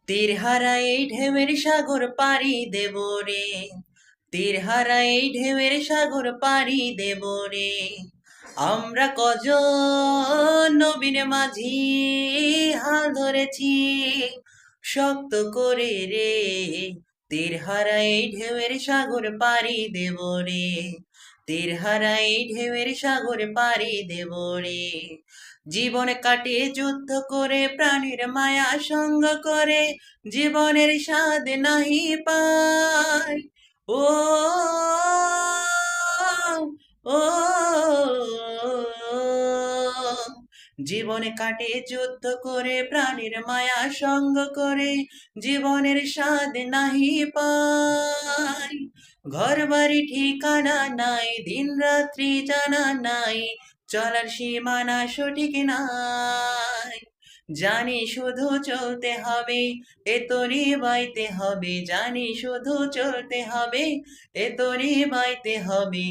তীর হারা এই ঢেউয়ের সাগর পাড়ি দেব রে, তীর হারা এই ঢেউয়ের সাগর পাড়ি দেব রে। আমরা কজন নবীন মাঝি হাল ধরেছি শক্ত করে রে, তীর হারা এই ঢেউয়ের সাগর পাড়ি দেব রে, তীর হারা এই ঢেউয়ের সাগর পাড়ি দেব রে। জীবন কাটে যুদ্ধ করে প্রাণীর মায়া সঙ্গ করে, জীবনের স্বাদ নাহি পায়। ও ও জীবনে কাটে যুদ্ধ করে প্রাণীর মায়া সঙ্গ করে, জীবনের স্বাদ নাহি পায়। ঘর বাড়ি ঠিকানা নাই, দিন রাত্রি জানা নাই, চলার সীমানা সঠিক নাই। জানি শুধু চলতে হবে, এ তরি বাইতে হবে, জানি শুধু চলতে হবে, এ তরি বাইতে হবে।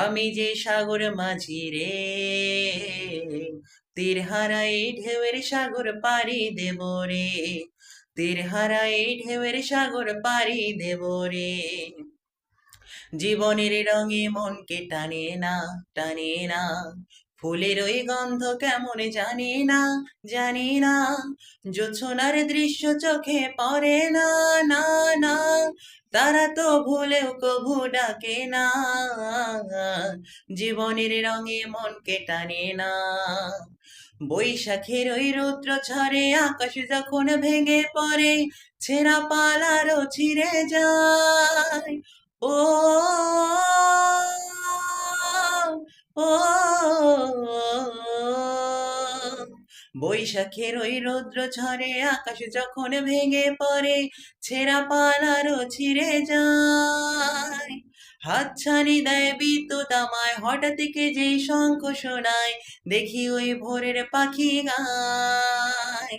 আমি যে সাগর মাঝি রে, তীর হারা এই ঢেউয়ের সাগর পাড়ি দেব রে, তীর হারা এই ঢেউয়ের সাগর পাড়ি দেব রে। জীবনের রঙে মনকে টানে না, টানে না, ফুলের ওই গন্ধ কেমন জানি না, জানি না, জোছনার দৃশ্য চোখে পড়ে না, না না, তারা তো ভুলেও কভু ডাকে না। জীবনের রঙে মনকে টানে না, বৈশাখের ওই রৌদ্র ঝরে আকাশ যখন ভেঙে পড়ে, ছেঁড়া পালারও ছিঁড়ে যায়। ও ও বৈশাখের ওই রৌদ্র ঝরে আকাশ যখন ভেঙে পড়ে, ছেঁড়া পালারও ছিঁড়ে যায়। হাতছানি দেয় বিদ্যুৎ আমায়, হঠাৎ কে যেই শঙ্খ শোনায়, দেখি ওই ভোরের পাখি গায়।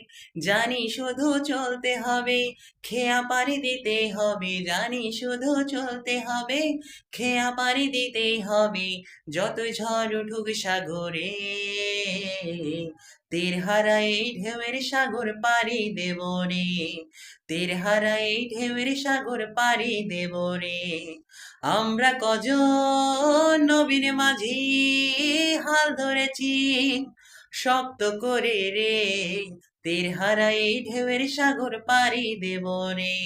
জানি শুধু চলতে হবে, খেয়া পাড়ি দিতে হবে, জানি শুধু চলতে হবে, খেয়া পাড়ি দিতেই হবে। যত ঝড় উঠুক সাগরে, তীর হারা এই ঢেউয়ের সাগর পাড়ি দেব রে, তীর হারা এই ঢেউয়ের সাগর পাড়ি দেব রে। আমরা কজন নবীন মাঝি হাল ধরেছি শক্ত করে রে, তীর হারা এই ঢেউয়ের সাগর পাড়ি দেব রে,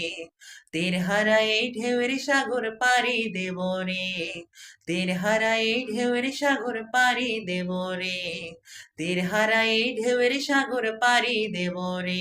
তীর হারা এই ঢেউয়ের সাগর পাড়ি দেব রে, তীর হারা এই ঢেউয়ের সাগর পাড়ি দেব রে, তীর হারা এই ঢেউয়ের সাগর পাড়ি দেব রে।